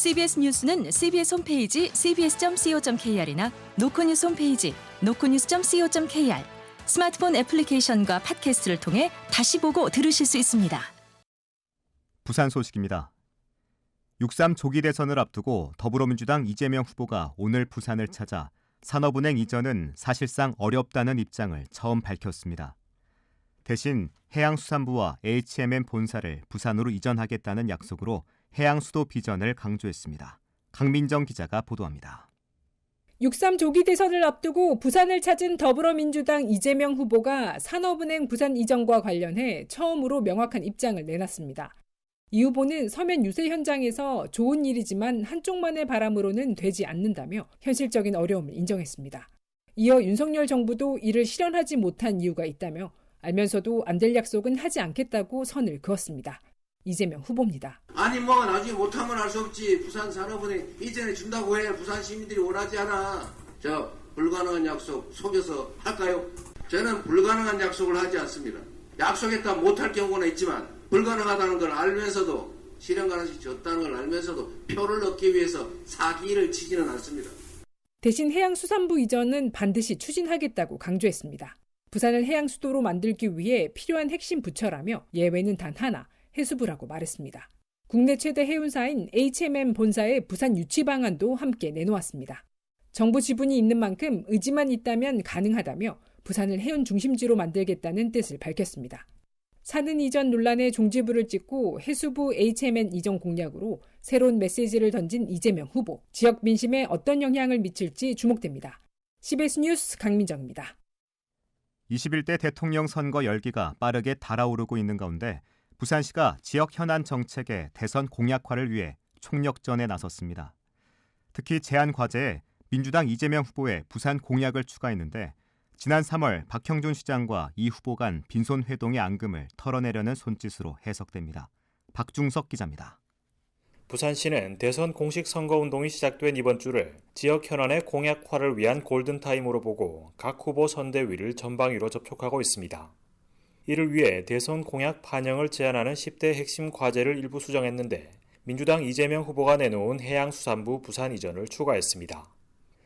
CBS 뉴스는 CBS 홈페이지 cbs.co.kr이나 노컷뉴스 홈페이지 노컷뉴스.co.kr, 스마트폰 애플리케이션과 팟캐스트를 통해 다시 보고 들으실 수 있습니다. 부산 소식입니다. 6.3 조기 대선을 앞두고 더불어민주당 이재명 후보가 오늘 부산을 찾아 산업은행 이전은 사실상 어렵다는 입장을 처음 밝혔습니다. 대신 해양수산부와 HMM 본사를 부산으로 이전하겠다는 약속으로 해양수도 비전을 강조했습니다. 강민정 기자가 보도합니다. 6.3 조기 대선을 앞두고 부산을 찾은 더불어민주당 이재명 후보가 산업은행 부산 이전과 관련해 처음으로 명확한 입장을 내놨습니다. 이 후보는 서면 유세 현장에서 좋은 일이지만 한쪽만의 바람으로는 되지 않는다며 현실적인 어려움을 인정했습니다. 이어 윤석열 정부도 이를 실현하지 못한 이유가 있다며 알면서도 안 될 약속은 하지 않겠다고 선을 그었습니다. 이재명 후보입니다. 아니 나중에 못하면 할 수 없지. 부산 산업은행 이전에 준다고 해. 부산 시민들이 원하지 않아. 저 불가능한 약속 속여서 할까요? 저는 불가능한 약속을 하지 않습니다. 약속했다 못할 경우는 있지만 불가능하다는 걸 알면서도 실현 가능성이 적다는 걸 알면서도 표를 얻기 위해서 사기를 치지는 않습니다. 대신 해양수산부 이전은 반드시 추진하겠다고 강조했습니다. 부산을 해양수도로 만들기 위해 필요한 핵심 부처라며 예외는 단 하나, 해수부라고 말했습니다. 국내 최대 해운사인 HMM 본사의 부산 유치 방안도 함께 내놓았습니다. 정부 지분이 있는 만큼 의지만 있다면 가능하다며 부산을 해운 중심지로 만들겠다는 뜻을 밝혔습니다. 산은 이전 논란에 종지부를 찍고 해수부 HMN 이전 공약으로 새로운 메시지를 던진 이재명 후보. 지역 민심에 어떤 영향을 미칠지 주목됩니다. CBS 뉴스 강민정입니다. 21대 대통령 선거 열기가 빠르게 달아오르고 있는 가운데 부산시가 지역 현안 정책의 대선 공약화를 위해 총력전에 나섰습니다. 특히 제안 과제에 민주당 이재명 후보의 부산 공약을 추가했는데 지난 3월 박형준 시장과 이 후보 간 빈손 회동의 앙금을 털어내려는 손짓으로 해석됩니다. 박중석 기자입니다. 부산시는 대선 공식 선거운동이 시작된 이번 주를 지역 현안의 공약화를 위한 골든타임으로 보고 각 후보 선대위를 전방위로 접촉하고 있습니다. 이를 위해 대선 공약 반영을 제안하는 10대 핵심 과제를 일부 수정했는데 민주당 이재명 후보가 내놓은 해양수산부 부산 이전을 추가했습니다.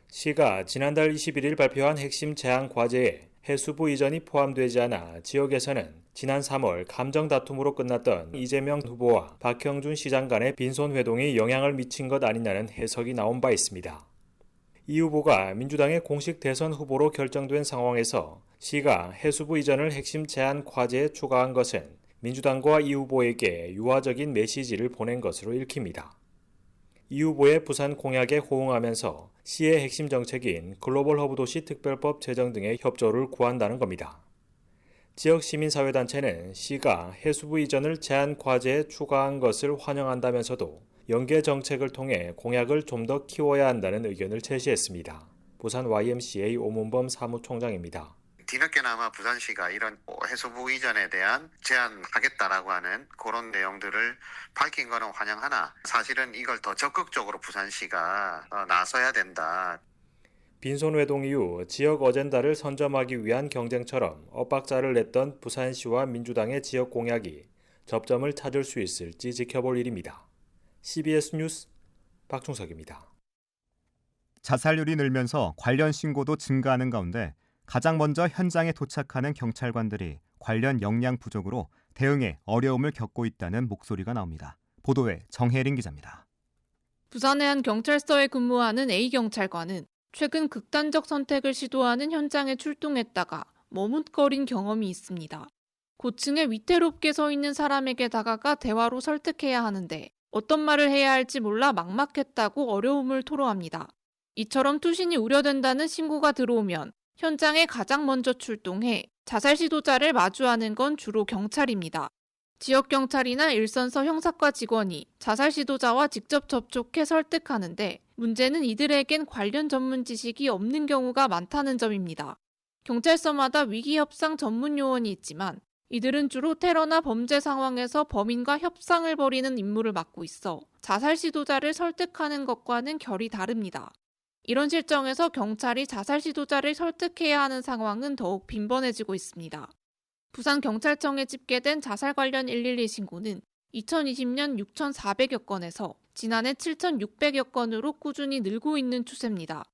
시가 지난달 21일 발표한 핵심 제안 과제에 해수부 이전이 포함되지 않아 지역에서는 지난 3월 감정 다툼으로 끝났던 이재명 후보와 박형준 시장 간의 빈손 회동이 영향을 미친 것 아니냐는 해석이 나온 바 있습니다. 이 후보가 민주당의 공식 대선 후보로 결정된 상황에서 시가 해수부 이전을 핵심 제안 과제에 추가한 것은 민주당과 이 후보에게 유화적인 메시지를 보낸 것으로 읽힙니다. 이 후보의 부산 공약에 호응하면서 시의 핵심 정책인 글로벌 허브 도시 특별법 제정 등의 협조를 구한다는 겁니다. 지역 시민사회단체는 시가 해수부 이전을 제안 과제에 추가한 것을 환영한다면서도 연계 정책을 통해 공약을 좀 더 키워야 한다는 의견을 제시했습니다. 부산 YMCA 오문범 사무총장입니다. 뒤늦게나마 부산시가 이런 해수부 이전에 대한 제안하겠다라고 하는 그런 내용들을 밝힌 거는 환영하나 사실은 이걸 더 적극적으로 부산시가 나서야 된다. 빈손 회동 이후 지역 어젠다를 선점하기 위한 경쟁처럼 엇박자를 냈던 부산시와 민주당의 지역 공약이 접점을 찾을 수 있을지 지켜볼 일입니다. CBS 뉴스 박중석입니다. 자살률이 늘면서 관련 신고도 증가하는 가운데 가장 먼저 현장에 도착하는 경찰관들이 관련 역량 부족으로 대응에 어려움을 겪고 있다는 목소리가 나옵니다. 보도에 정혜린 기자입니다. 부산의 한 경찰서에 근무하는 A경찰관은 최근 극단적 선택을 시도하는 현장에 출동했다가 머뭇거린 경험이 있습니다. 고층에 위태롭게 서 있는 사람에게 다가가 대화로 설득해야 하는데 어떤 말을 해야 할지 몰라 막막했다고 어려움을 토로합니다. 이처럼 투신이 우려된다는 신고가 들어오면 현장에 가장 먼저 출동해 자살 시도자를 마주하는 건 주로 경찰입니다. 지역경찰이나 일선서 형사과 직원이 자살 시도자와 직접 접촉해 설득하는데 문제는 이들에겐 관련 전문 지식이 없는 경우가 많다는 점입니다. 경찰서마다 위기협상 전문 요원이 있지만 이들은 주로 테러나 범죄 상황에서 범인과 협상을 벌이는 임무를 맡고 있어 자살 시도자를 설득하는 것과는 결이 다릅니다. 이런 실정에서 경찰이 자살 시도자를 설득해야 하는 상황은 더욱 빈번해지고 있습니다. 부산경찰청에 집계된 자살 관련 112 신고는 2020년 6,400여 건에서 지난해 7,600여 건으로 꾸준히 늘고 있는 추세입니다.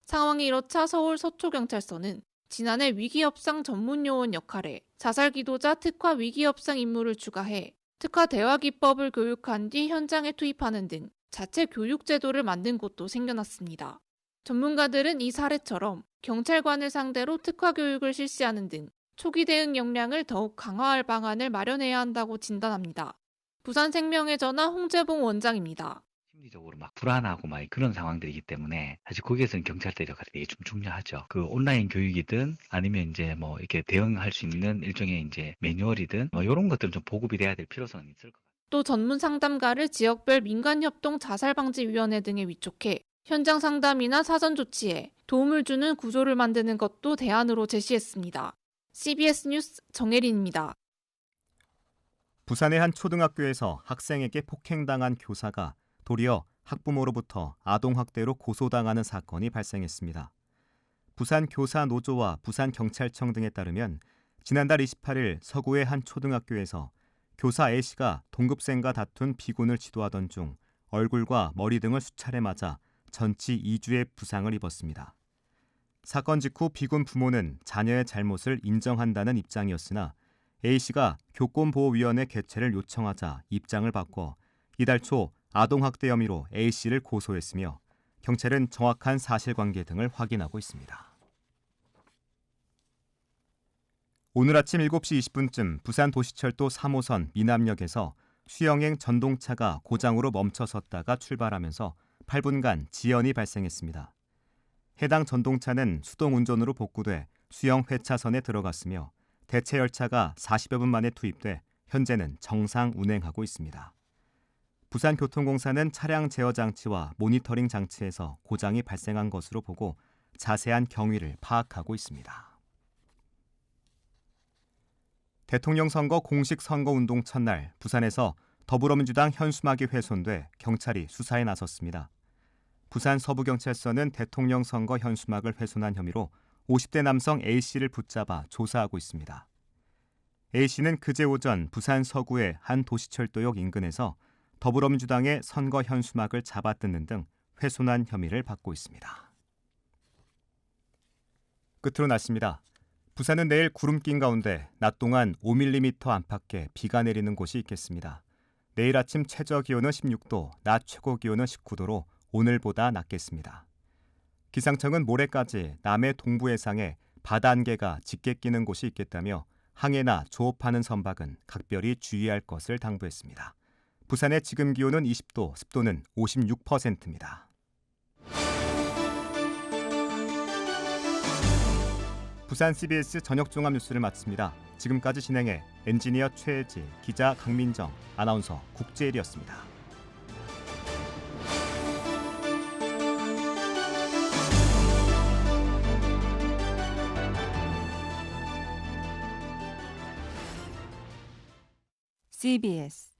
상황이 이렇자 서울 서초경찰서는 지난해 위기협상 전문요원 역할에 자살기도자 특화 위기협상 임무를 추가해 특화 대화기법을 교육한 뒤 현장에 투입하는 등 자체 교육 제도를 만든 곳도 생겨났습니다. 전문가들은 이 사례처럼 경찰관을 상대로 특화 교육을 실시하는 등 초기 대응 역량을 더욱 강화할 방안을 마련해야 한다고 진단합니다. 부산생명의 전화 홍재봉 원장입니다. 심리적으로 막 불안하고 막 그런 상황들이기 때문에 사실 거기에서는 경찰들의 역할이 되게 좀 중요하죠. 그 온라인 교육이든 아니면 이제 뭐 이렇게 대응할 수 있는 일종의 이제 매뉴얼이든 뭐 이런 것들은 좀 보급이 돼야 될 필요성은 있을 것 같아요. 또 전문 상담가를 지역별 민간협동 자살방지위원회 등에 위촉해 현장 상담이나 사전 조치에 도움을 주는 구조를 만드는 것도 대안으로 제시했습니다. CBS 뉴스 정혜린입니다. 부산의 한 초등학교에서 학생에게 폭행당한 교사가 도리어 학부모로부터 아동학대로 고소당하는 사건이 발생했습니다. 부산 교사노조와 부산경찰청 등에 따르면 지난달 28일 서구의 한 초등학교에서 교사 A씨가 동급생과 다툰 비군을 지도하던 중 얼굴과 머리 등을 수차례 맞아 전치 2주의 부상을 입었습니다. 사건 직후 비군 부모는 자녀의 잘못을 인정한다는 입장이었으나 A씨가 교권보호위원회 개최를 요청하자 입장을 바꿔 이달 초 아동학대 혐의로 A씨를 고소했으며 경찰은 정확한 사실관계 등을 확인하고 있습니다. 오늘 아침 7시 20분쯤 부산 도시철도 3호선 미남역에서 수영행 전동차가 고장으로 멈춰섰다가 출발하면서 8분간 지연이 발생했습니다. 해당 전동차는 수동운전으로 복구돼 수영 회차선에 들어갔으며 대체 열차가 40여 분 만에 투입돼 현재는 정상 운행하고 있습니다. 부산교통공사는 차량 제어 장치와 모니터링 장치에서 고장이 발생한 것으로 보고 자세한 경위를 파악하고 있습니다. 대통령 선거 공식 선거운동 첫날 부산에서 더불어민주당 현수막이 훼손돼 경찰이 수사에 나섰습니다. 부산 서부경찰서는 대통령 선거 현수막을 훼손한 혐의로 50대 남성 A씨를 붙잡아 조사하고 있습니다. A씨는 그제 오전 부산 서구의 한 도시철도역 인근에서 더불어민주당의 선거 현수막을 잡아뜯는 등 훼손한 혐의를 받고 있습니다. 끝으로 날씨입니다. 부산은 내일 구름 낀 가운데 낮 동안 5mm 안팎의 비가 내리는 곳이 있겠습니다. 내일 아침 최저 기온은 16도, 낮 최고 기온은 19도로 오늘보다 낮겠습니다. 기상청은 모레까지 남해 동부 해상에 바다 안개가 짙게 끼는 곳이 있겠다며 항해나 조업하는 선박은 각별히 주의할 것을 당부했습니다. 부산의 지금 기온은 20도, 습도는 56%입니다. 부산 CBS 저녁 종합 뉴스를 마칩니다. 지금까지 진행해 엔지니어 최혜지, 기자 강민정, 아나운서 국재일이었습니다. CBS